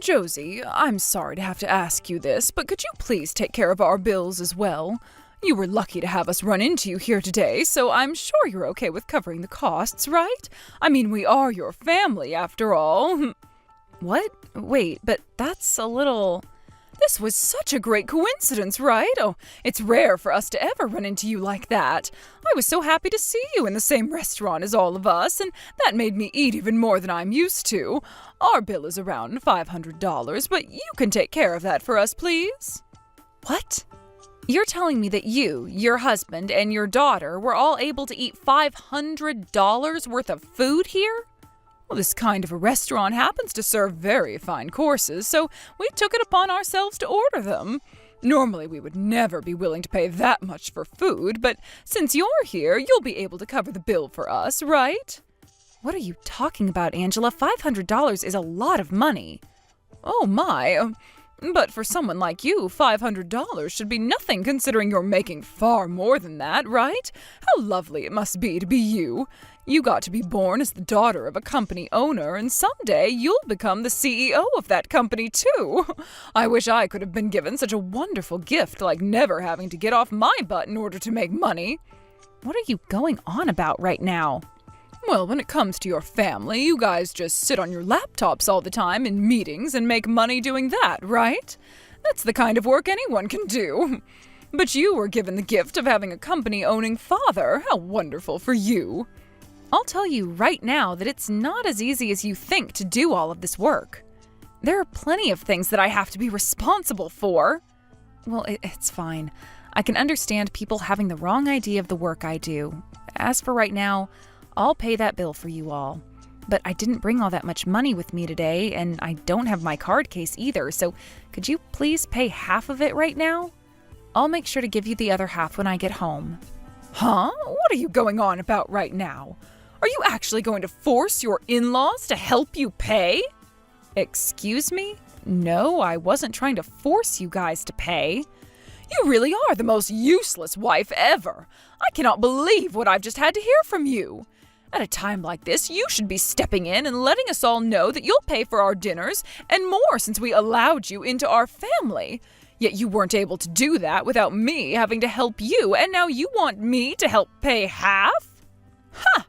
Josie, I'm sorry to have to ask you this, but could you please take care of our bills as well? You were lucky to have us run into you here today, so I'm sure you're okay with covering the costs, right? I mean, we are your family, after all. What? Wait, but that's a little... This was such a great coincidence, right? Oh, it's rare for us to ever run into you like that. I was so happy to see you in the same restaurant as all of us, and that made me eat even more than I'm used to. Our bill is around $500, but you can take care of that for us, please. What? You're telling me that you, your husband, and your daughter were all able to eat $500 worth of food here? Well, this kind of a restaurant happens to serve very fine courses, so we took it upon ourselves to order them. Normally, we would never be willing to pay that much for food, but since you're here, you'll be able to cover the bill for us, right? What are you talking about, Angela? $500 is a lot of money. Oh my, but for someone like you, $500 should be nothing considering you're making far more than that, right? How lovely it must be to be you. You got to be born as the daughter of a company owner, and someday you'll become the CEO of that company, too. I wish I could have been given such a wonderful gift like never having to get off my butt in order to make money. What are you going on about right now? Well, when it comes to your family, you guys just sit on your laptops all the time in meetings and make money doing that, right? That's the kind of work anyone can do. But you were given the gift of having a company-owning father. How wonderful for you. I'll tell you right now that it's not as easy as you think to do all of this work. There are plenty of things that I have to be responsible for. Well, it's fine. I can understand people having the wrong idea of the work I do. As for right now, I'll pay that bill for you all. But I didn't bring all that much money with me today, and I don't have my card case either, so could you please pay half of it right now? I'll make sure to give you the other half when I get home. Huh? What are you going on about right now? Are you actually going to force your in-laws to help you pay? Excuse me? No, I wasn't trying to force you guys to pay. You really are the most useless wife ever. I cannot believe what I've just had to hear from you. At a time like this, you should be stepping in and letting us all know that you'll pay for our dinners and more since we allowed you into our family. Yet you weren't able to do that without me having to help you, and now you want me to help pay half? Ha!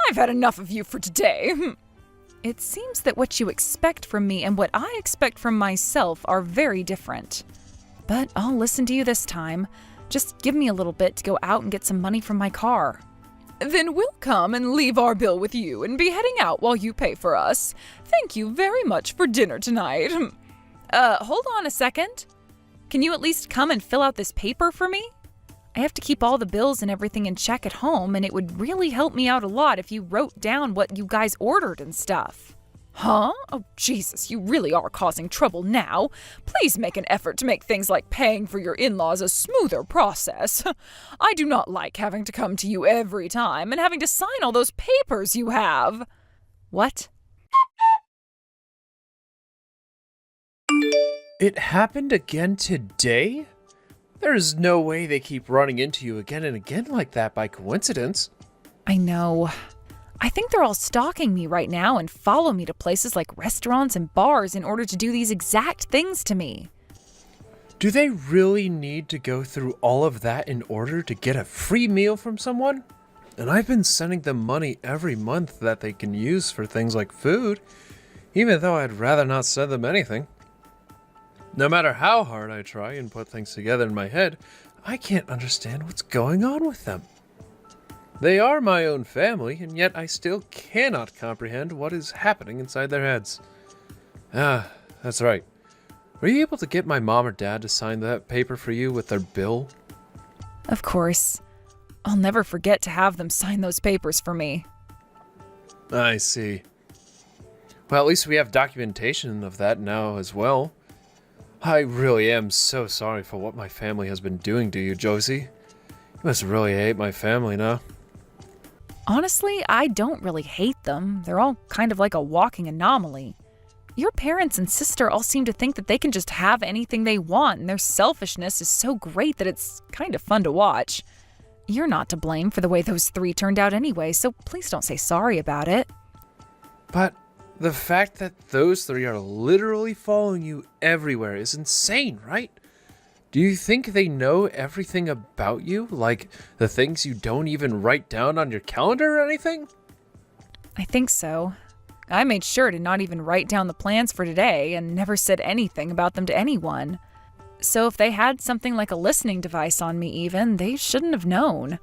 I've had enough of you for today. It seems that what you expect from me and what I expect from myself are very different. But I'll listen to you this time. Just give me a little bit to go out and get some money from my car. Then we'll come and leave our bill with you and be heading out while you pay for us. Thank you very much for dinner tonight. Hold on a second. Can you at least come and fill out this paper for me? I have to keep all the bills and everything in check at home, and it would really help me out a lot if you wrote down what you guys ordered and stuff. Huh? Oh, Jesus, you really are causing trouble now. Please make an effort to make things like paying for your in-laws a smoother process. I do not like having to come to you every time and having to sign all those papers you have. What? It happened again today? There's no way they keep running into you again and again like that by coincidence. I know. I think they're all stalking me right now and follow me to places like restaurants and bars in order to do these exact things to me. Do they really need to go through all of that in order to get a free meal from someone? And I've been sending them money every month that they can use for things like food, even though I'd rather not send them anything. No matter how hard I try and put things together in my head, I can't understand what's going on with them. They are my own family, and yet I still cannot comprehend what is happening inside their heads. Ah, that's right. Were you able to get my mom or dad to sign that paper for you with their bill? Of course. I'll never forget to have them sign those papers for me. I see. Well, at least we have documentation of that now as well. I really am so sorry for what my family has been doing to you, Josie. You must really hate my family now. Honestly, I don't really hate them. They're all kind of like a walking anomaly. Your parents and sister all seem to think that they can just have anything they want, and their selfishness is so great that it's kind of fun to watch. You're not to blame for the way those three turned out anyway, so please don't say sorry about it. But The fact that those three are literally following you everywhere is insane, right? Do you think they know everything about you? Like the things you don't even write down on your calendar or anything? I think so. I made sure to not even write down the plans for today and never said anything about them to anyone. So if they had something like a listening device on me even, they shouldn't have known.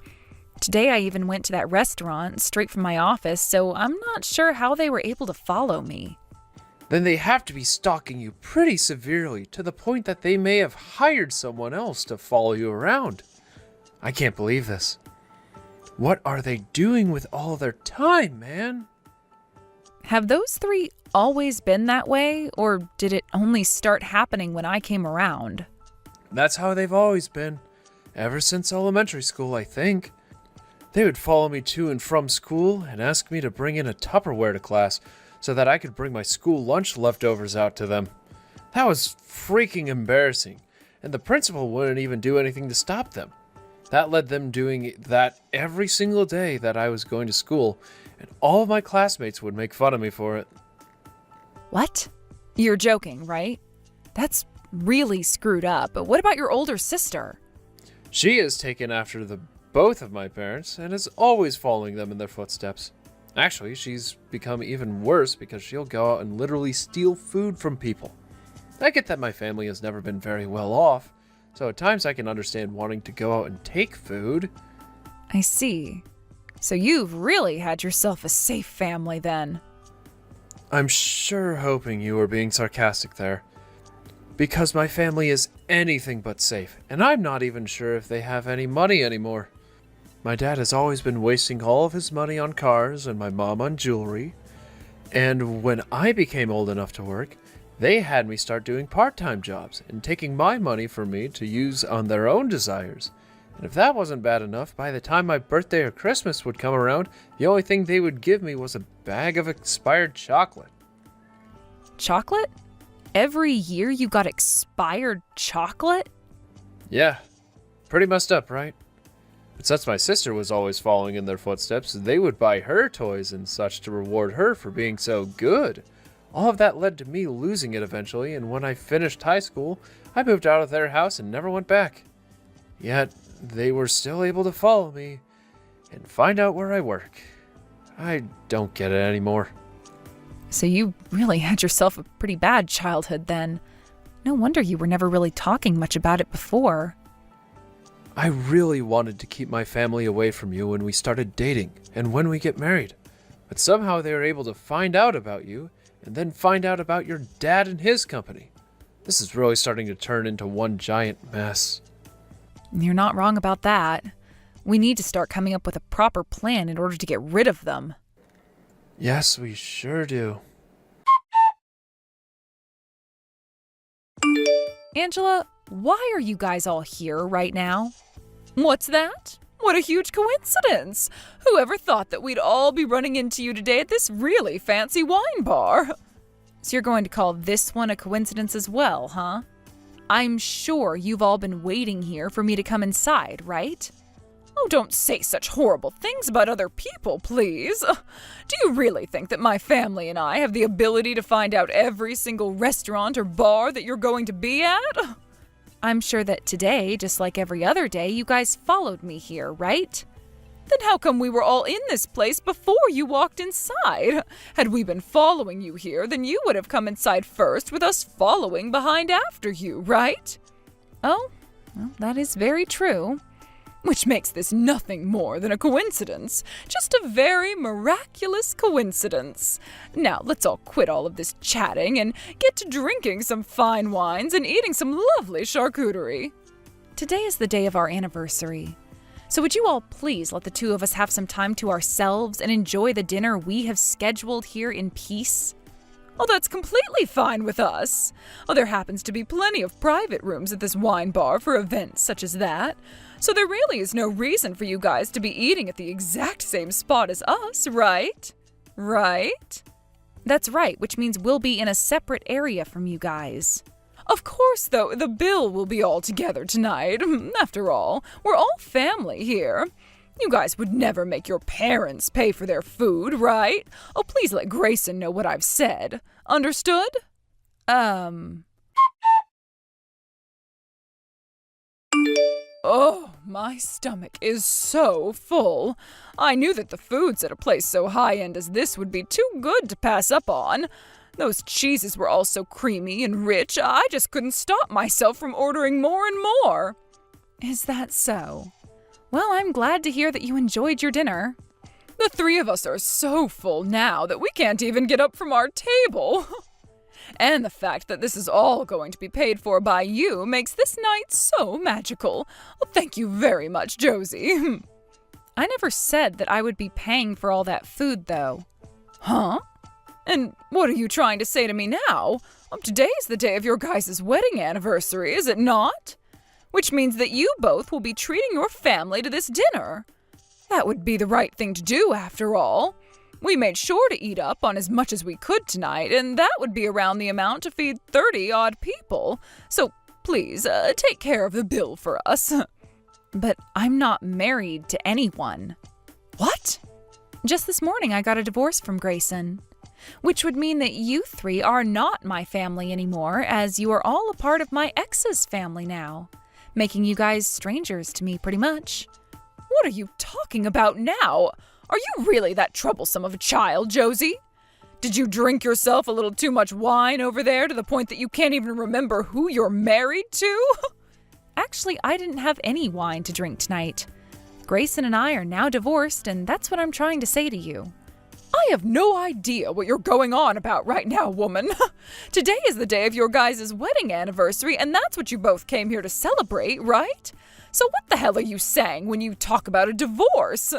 Today I even went to that restaurant straight from my office, so I'm not sure how they were able to follow me. Then they have to be stalking you pretty severely to the point that they may have hired someone else to follow you around. I can't believe this. What are they doing with all their time, man? Have those three always been that way, or did it only start happening when I came around? That's how they've always been. Ever since elementary school, I think. They would follow me to and from school and ask me to bring in a Tupperware to class so that I could bring my school lunch leftovers out to them. That was freaking embarrassing, and the principal wouldn't even do anything to stop them. That led them doing that every single day that I was going to school, and all of my classmates would make fun of me for it. What? You're joking, right? That's really screwed up. But what about your older sister? She is taken after both of my parents and is always following them in their footsteps. Actually, she's become even worse because she'll go out and literally steal food from people. I get that my family has never been very well off, so at times I can understand wanting to go out and take food. I see. So you've really had yourself a safe family then. I'm sure hoping you were being sarcastic there. Because my family is anything but safe, and I'm not even sure if they have any money anymore. My dad has always been wasting all of his money on cars and my mom on jewelry. And when I became old enough to work, they had me start doing part-time jobs and taking my money for me to use on their own desires. And if that wasn't bad enough, by the time my birthday or Christmas would come around, the only thing they would give me was a bag of expired chocolate. Chocolate? Every year you got expired chocolate? Yeah, pretty messed up, right? But since my sister was always following in their footsteps, they would buy her toys and such to reward her for being so good. All of that led to me losing it eventually, and when I finished high school, I moved out of their house and never went back. Yet, they were still able to follow me and find out where I work. I don't get it anymore. So you really had yourself a pretty bad childhood then. No wonder you were never really talking much about it before. I really wanted to keep my family away from you when we started dating and when we get married. But somehow they were able to find out about you and then find out about your dad and his company. This is really starting to turn into one giant mess. You're not wrong about that. We need to start coming up with a proper plan in order to get rid of them. Yes, we sure do. Angela, why are you guys all here right now? What's that? What a huge coincidence! Whoever thought that we'd all be running into you today at this really fancy wine bar? So you're going to call this one a coincidence as well, huh? I'm sure you've all been waiting here for me to come inside, right? Oh, don't say such horrible things about other people, please. Do you really think that my family and I have the ability to find out every single restaurant or bar that you're going to be at? I'm sure that today, just like every other day, you guys followed me here, right? Then how come we were all in this place before you walked inside? Had we been following you here, then you would have come inside first with us following behind after you, right? Oh, well, that is very true. Which makes this nothing more than a coincidence. Just a very miraculous coincidence. Now, let's all quit all of this chatting and get to drinking some fine wines and eating some lovely charcuterie. Today is the day of our anniversary. So would you all please let the two of us have some time to ourselves and enjoy the dinner we have scheduled here in peace? Oh, that's completely fine with us. Oh, there happens to be plenty of private rooms at this wine bar for events such as that. So there really is no reason for you guys to be eating at the exact same spot as us, right? Right? That's right, which means we'll be in a separate area from you guys. Of course, though, the bill will be all together tonight. After all, we're all family here. You guys would never make your parents pay for their food, right? Oh, please let Grayson know what I've said. Understood? Oh, my stomach is so full. I knew that the foods at a place so high-end as this would be too good to pass up on. Those cheeses were all so creamy and rich, I just couldn't stop myself from ordering more and more. Is that so? Well, I'm glad to hear that you enjoyed your dinner. The three of us are so full now that we can't even get up from our table. And the fact that this is all going to be paid for by you makes this night so magical. Well, thank you very much, Josie. I never said that I would be paying for all that food, though. Huh? And what are you trying to say to me now? Today's the day of your guys' wedding anniversary, is it not? Which means that you both will be treating your family to this dinner. That would be the right thing to do, after all. We made sure to eat up on as much as we could tonight, and that would be around the amount to feed 30-odd people. So please, take care of the bill for us. But I'm not married to anyone. What? Just this morning I got a divorce from Grayson. Which would mean that you three are not my family anymore, as you are all a part of my ex's family now, making you guys strangers to me pretty much. What are you talking about now? Are you really that troublesome of a child, Josie? Did you drink yourself a little too much wine over there to the point that you can't even remember who you're married to? Actually, I didn't have any wine to drink tonight. Grayson and I are now divorced, and that's what I'm trying to say to you. I have no idea what you're going on about right now, woman. Today is the day of your guys' wedding anniversary, and that's what you both came here to celebrate, right? So what the hell are you saying when you talk about a divorce?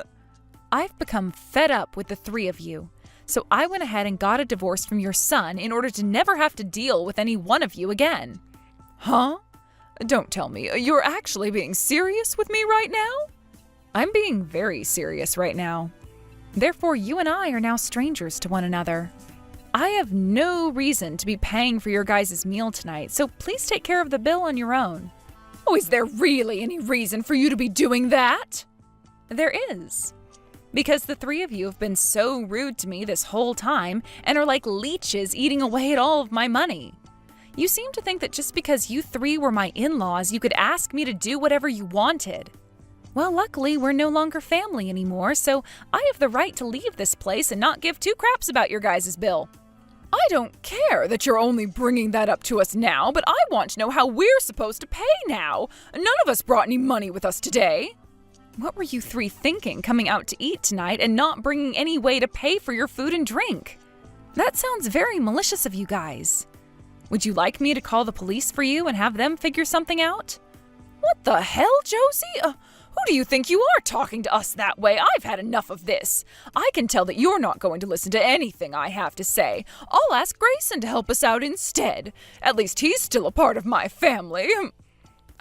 I've become fed up with the three of you, so I went ahead and got a divorce from your son in order to never have to deal with any one of you again. Huh? Don't tell me. You're actually being serious with me right now? I'm being very serious right now. Therefore, you and I are now strangers to one another. I have no reason to be paying for your guys' meal tonight, so please take care of the bill on your own. Oh, is there really any reason for you to be doing that? There is. Because the three of you have been so rude to me this whole time and are like leeches eating away at all of my money. You seem to think that just because you three were my in-laws, you could ask me to do whatever you wanted. Well, luckily, we're no longer family anymore, so I have the right to leave this place and not give two craps about your guys' bill. I don't care that you're only bringing that up to us now, but I want to know how we're supposed to pay now. None of us brought any money with us today. What were you three thinking coming out to eat tonight and not bringing any way to pay for your food and drink? That sounds very malicious of you guys. Would you like me to call the police for you and have them figure something out? What the hell, Josie? Who do you think you are talking to us that way? I've had enough of this. I can tell that you're not going to listen to anything I have to say. I'll ask Grayson to help us out instead. At least he's still a part of my family.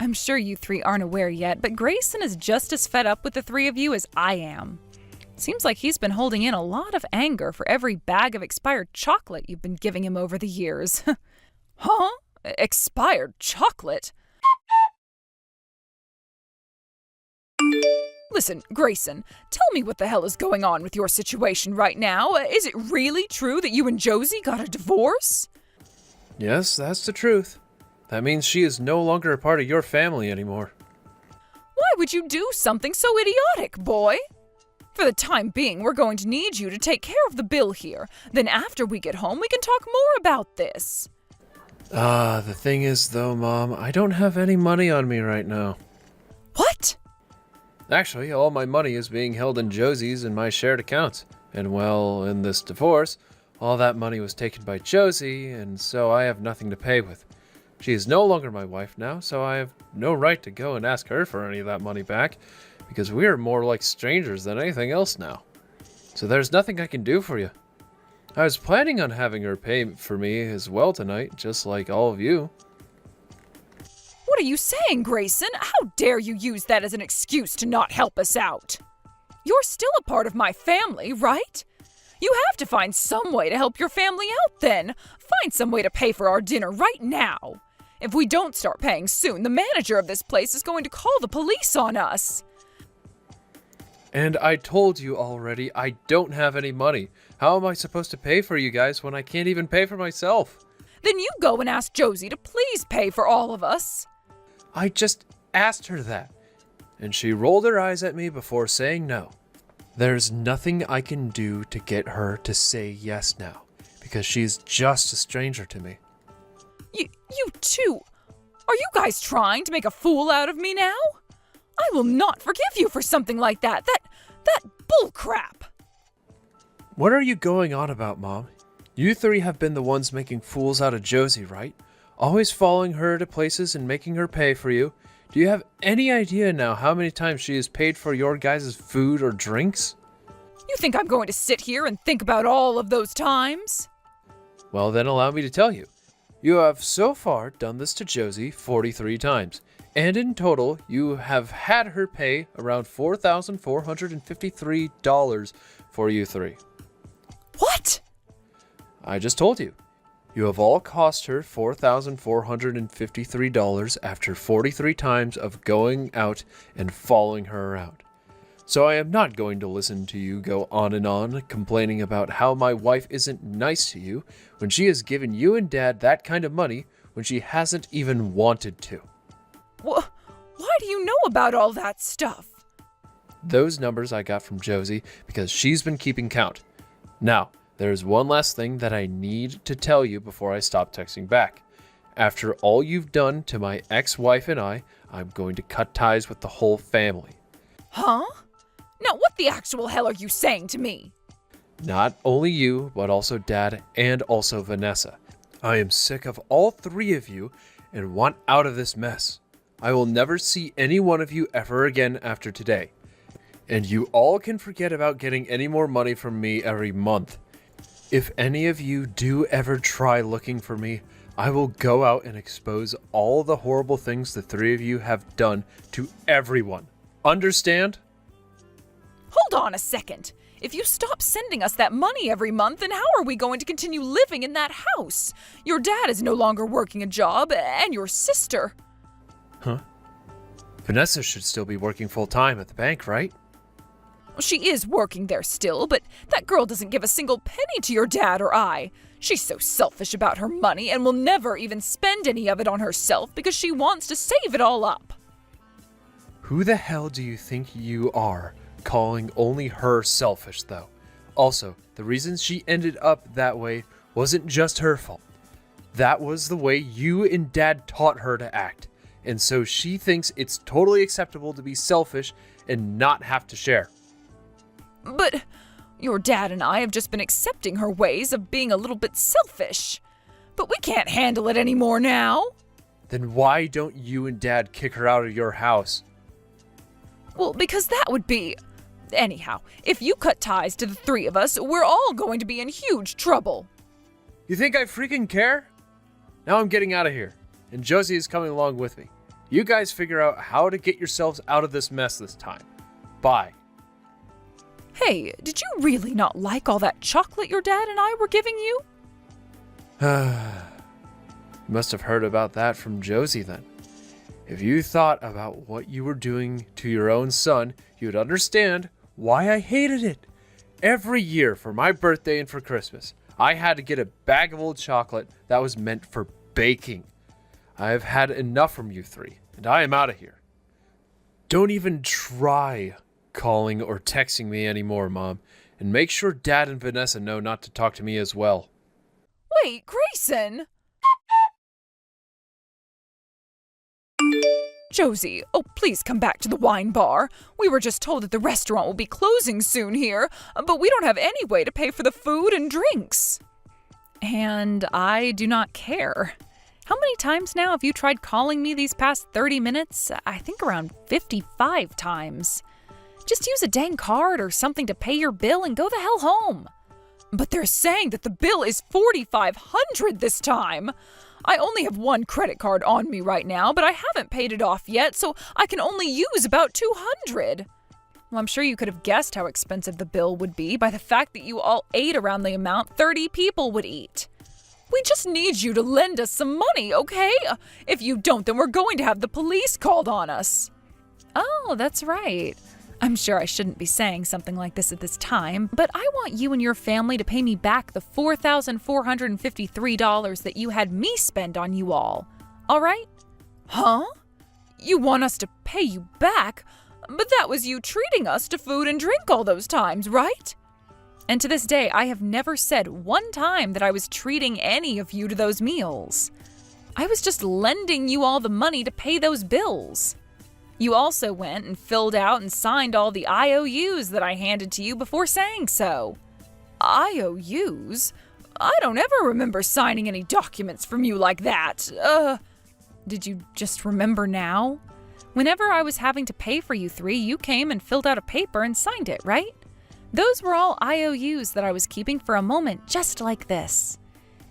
I'm sure you three aren't aware yet, but Grayson is just as fed up with the three of you as I am. Seems like he's been holding in a lot of anger for every bag of expired chocolate you've been giving him over the years. Huh? Expired chocolate? Listen, Grayson, tell me what the hell is going on with your situation right now. Is it really true that you and Josie got a divorce? Yes, that's the truth. That means she is no longer a part of your family anymore. Why would you do something so idiotic, boy? For the time being, we're going to need you to take care of the bill here. Then after we get home, we can talk more about this. The thing is though, Mom, I don't have any money on me right now. What? Actually, all my money is being held in Josie's and my shared accounts. And well, in this divorce, all that money was taken by Josie, and so I have nothing to pay with. She is no longer my wife now, so I have no right to go and ask her for any of that money back, because we are more like strangers than anything else now. So there's nothing I can do for you. I was planning on having her pay for me as well tonight, just like all of you. What are you saying, Grayson? How dare you use that as an excuse to not help us out? You're still a part of my family, right? You have to find some way to help your family out then. Find some way to pay for our dinner right now. If we don't start paying soon, the manager of this place is going to call the police on us. And I told you already, I don't have any money. How am I supposed to pay for you guys when I can't even pay for myself? Then you go and ask Josie to please pay for all of us. I just asked her that, and she rolled her eyes at me before saying no. There's nothing I can do to get her to say yes now, because she's just a stranger to me. You two, are you guys trying to make a fool out of me now? I will not forgive you for something like that. That bull crap. What are you going on about, Mom? You three have been the ones making fools out of Josie, right? Always following her to places and making her pay for you. Do you have any idea now how many times she has paid for your guys' food or drinks? You think I'm going to sit here and think about all of those times? Well, then allow me to tell you. You have so far done this to Josie 43 times, and in total, you have had her pay around $4,453 for you three. What? I just told you. You have all cost her $4,453 after 43 times of going out and following her around. So I am not going to listen to you go on and on complaining about how my wife isn't nice to you when she has given you and Dad that kind of money when she hasn't even wanted to. Why do you know about all that stuff? Those numbers I got from Josie because she's been keeping count. Now, there's one last thing that I need to tell you before I stop texting back. After all you've done to my ex-wife and I'm going to cut ties with the whole family. Huh? Now what the actual hell are you saying to me? Not only you, but also Dad and also Vanessa. I am sick of all three of you and want out of this mess. I will never see any one of you ever again after today. And you all can forget about getting any more money from me every month. If any of you do ever try looking for me, I will go out and expose all the horrible things the three of you have done to everyone. Understand? Hold on a second. If you stop sending us that money every month, then how are we going to continue living in that house? Your dad is no longer working a job, and your sister. Huh? Vanessa should still be working full-time at the bank, right? She is working there still, but that girl doesn't give a single penny to your dad or I. She's so selfish about her money and will never even spend any of it on herself because she wants to save it all up. Who the hell do you think you are, calling only her selfish, though? Also, the reason she ended up that way wasn't just her fault. That was the way you and Dad taught her to act, and so she thinks it's totally acceptable to be selfish and not have to share. But your dad and I have just been accepting her ways of being a little bit selfish. But we can't handle it anymore now. Then why don't you and Dad kick her out of your house? Well, because that would be... Anyhow, if you cut ties to the three of us, we're all going to be in huge trouble. You think I freaking care? Now I'm getting out of here, and Josie is coming along with me. You guys figure out how to get yourselves out of this mess this time. Bye. Hey, did you really not like all that chocolate your dad and I were giving you? You must have heard about that from Josie then. If you thought about what you were doing to your own son, you'd understand why I hated it. Every year for my birthday and for Christmas, I had to get a bag of old chocolate that was meant for baking. I have had enough from you three, and I am out of here. Don't even try calling or texting me anymore, Mom, and make sure Dad and Vanessa know not to talk to me as well. Wait, Grayson! Josie, oh, please come back to the wine bar. We were just told that the restaurant will be closing soon here, but we don't have any way to pay for the food and drinks. And I do not care. How many times now have you tried calling me these past 30 minutes? I think around 55 times. Just use a dang card or something to pay your bill and go the hell home. But they're saying that the bill is $4,500 this time. I only have one credit card on me right now, but I haven't paid it off yet, so I can only use about $200. Well, I'm sure you could have guessed how expensive the bill would be by the fact that you all ate around the amount 30 people would eat. We just need you to lend us some money, okay? If you don't, then we're going to have the police called on us. Oh, that's right. I'm sure I shouldn't be saying something like this at this time, but I want you and your family to pay me back the $4,453 that you had me spend on you all. All right? Huh? You want us to pay you back? But that was you treating us to food and drink all those times, right? And to this day, I have never said one time that I was treating any of you to those meals. I was just lending you all the money to pay those bills. You also went and filled out and signed all the IOUs that I handed to you before saying so. IOUs? I don't ever remember signing any documents from you like that. Did you just remember now? Whenever I was having to pay for you three, you came and filled out a paper and signed it, right? Those were all IOUs that I was keeping for a moment just like this.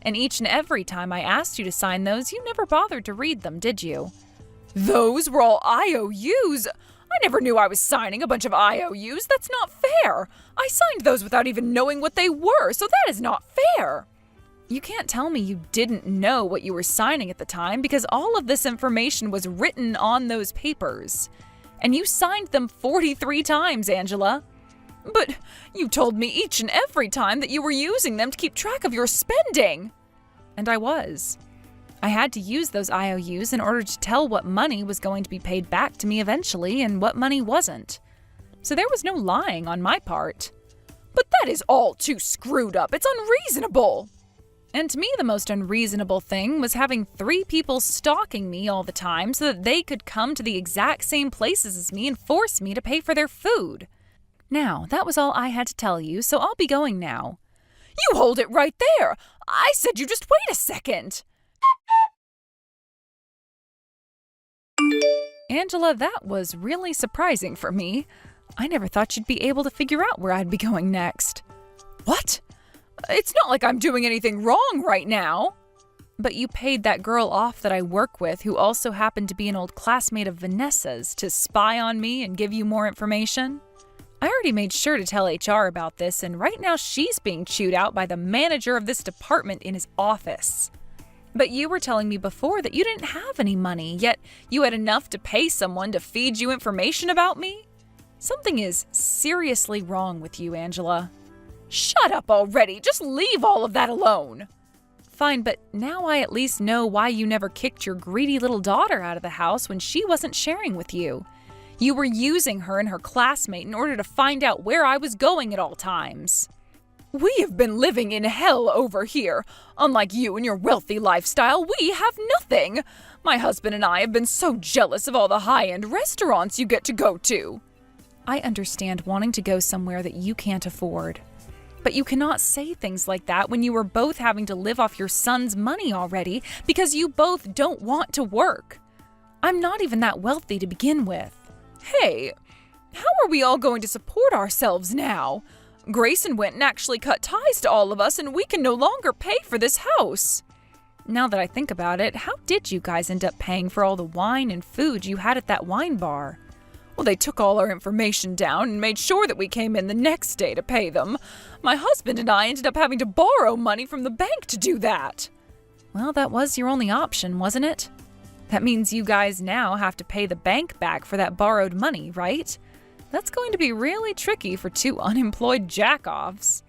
And each and every time I asked you to sign those, you never bothered to read them, did you? Those were all IOUs? I never knew I was signing a bunch of IOUs. That's not fair. I signed those without even knowing what they were, so that is not fair. You can't tell me you didn't know what you were signing at the time because all of this information was written on those papers. And you signed them 43 times, Angela. But you told me each and every time that you were using them to keep track of your spending. And I was. I had to use those IOUs in order to tell what money was going to be paid back to me eventually and what money wasn't. So there was no lying on my part. But that is all too screwed up. It's unreasonable. And to me, the most unreasonable thing was having 3 people stalking me all the time so that they could come to the exact same places as me and force me to pay for their food. Now, that was all I had to tell you, so I'll be going now. You hold it right there. I said you just wait a second. Angela, that was really surprising for me. I never thought you'd be able to figure out where I'd be going next. What? It's not like I'm doing anything wrong right now. But you paid that girl off that I work with, who also happened to be an old classmate of Vanessa's, to spy on me and give you more information. I already made sure to tell HR about this, and right now she's being chewed out by the manager of this department in his office. But you were telling me before that you didn't have any money, yet you had enough to pay someone to feed you information about me? Something is seriously wrong with you, Angela. Shut up already. Just leave all of that alone. Fine, but now I at least know why you never kicked your greedy little daughter out of the house when she wasn't sharing with you. You were using her and her classmate in order to find out where I was going at all times. We have been living in hell over here. Unlike you and your wealthy lifestyle, we have nothing. My husband and I have been so jealous of all the high-end restaurants you get to go to. I understand wanting to go somewhere that you can't afford. But you cannot say things like that when you are both having to live off your son's money already because you both don't want to work. I'm not even that wealthy to begin with. Hey, how are we all going to support ourselves now? Grayson went and actually cut ties to all of us, and we can no longer pay for this house. Now that I think about it, how did you guys end up paying for all the wine and food you had at that wine bar? Well, they took all our information down and made sure that we came in the next day to pay them. My husband and I ended up having to borrow money from the bank to do that. Well, that was your only option, wasn't it? That means you guys now have to pay the bank back for that borrowed money, right? That's going to be really tricky for 2 unemployed jack-offs.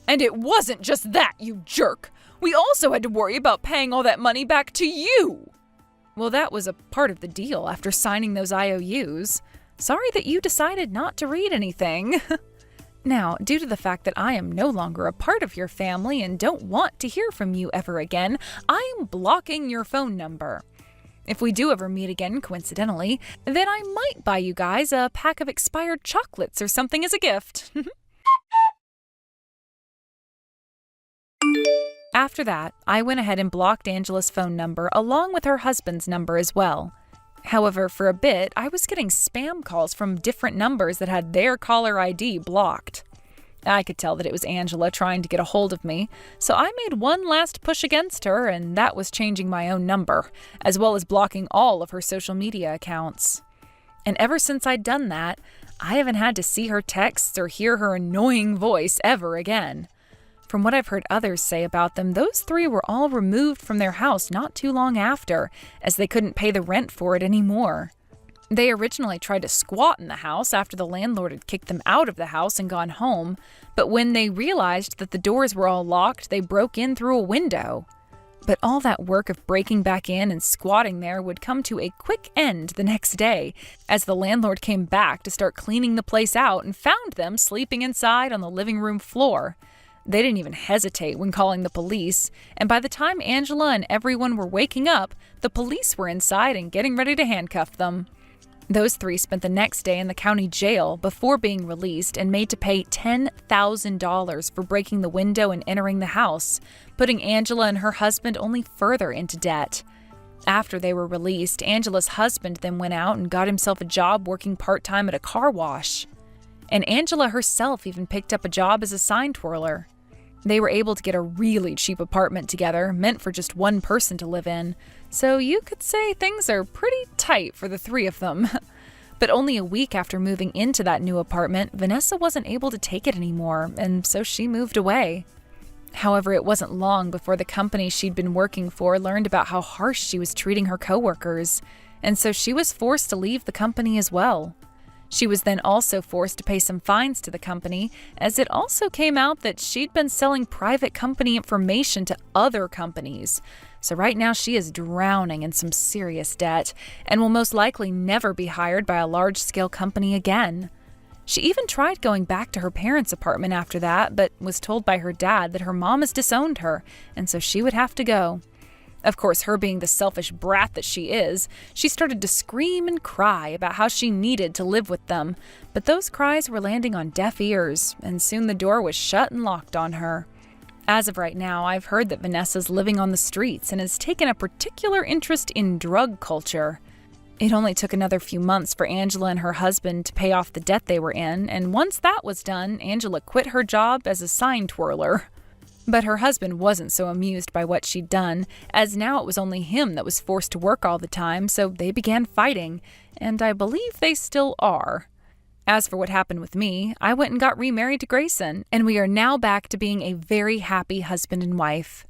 And it wasn't just that, you jerk. We also had to worry about paying all that money back to you. Well, that was a part of the deal after signing those IOUs. Sorry that you decided not to read anything. Now, due to the fact that I am no longer a part of your family and don't want to hear from you ever again, I'm blocking your phone number. If we do ever meet again, coincidentally, then I might buy you guys a pack of expired chocolates or something as a gift. After that, I went ahead and blocked Angela's phone number along with her husband's number as well. However, for a bit, I was getting spam calls from different numbers that had their caller ID blocked. I could tell that it was Angela trying to get a hold of me, so I made one last push against her, and that was changing my own number, as well as blocking all of her social media accounts. And ever since I'd done that, I haven't had to see her texts or hear her annoying voice ever again. From what I've heard others say about them, those 3 were all removed from their house not too long after, as they couldn't pay the rent for it anymore. They originally tried to squat in the house after the landlord had kicked them out of the house and gone home, but when they realized that the doors were all locked, they broke in through a window. But all that work of breaking back in and squatting there would come to a quick end the next day, as the landlord came back to start cleaning the place out and found them sleeping inside on the living room floor. They didn't even hesitate when calling the police, and by the time Angela and everyone were waking up, the police were inside and getting ready to handcuff them. Those three spent the next day in the county jail before being released and made to pay $10,000 for breaking the window and entering the house, putting Angela and her husband only further into debt. After they were released, Angela's husband then went out and got himself a job working part-time at a car wash. And Angela herself even picked up a job as a sign twirler. They were able to get a really cheap apartment together, meant for just one person to live in. So you could say things are pretty tight for the three of them. But only a week after moving into that new apartment, Vanessa wasn't able to take it anymore, and so she moved away. However, it wasn't long before the company she'd been working for learned about how harsh she was treating her coworkers, and so she was forced to leave the company as well. She was then also forced to pay some fines to the company, as it also came out that she'd been selling private company information to other companies. So right now she is drowning in some serious debt and will most likely never be hired by a large-scale company again. She even tried going back to her parents' apartment after that, but was told by her dad that her mom has disowned her, and so she would have to go. Of course, her being the selfish brat that she is, she started to scream and cry about how she needed to live with them, but those cries were landing on deaf ears, and soon the door was shut and locked on her. As of right now, I've heard that Vanessa's living on the streets and has taken a particular interest in drug culture. It only took another few months for Angela and her husband to pay off the debt they were in, and once that was done, Angela quit her job as a sign twirler. But her husband wasn't so amused by what she'd done, as now it was only him that was forced to work all the time, so they began fighting, and I believe they still are. As for what happened with me, I went and got remarried to Grayson, and we are now back to being a very happy husband and wife.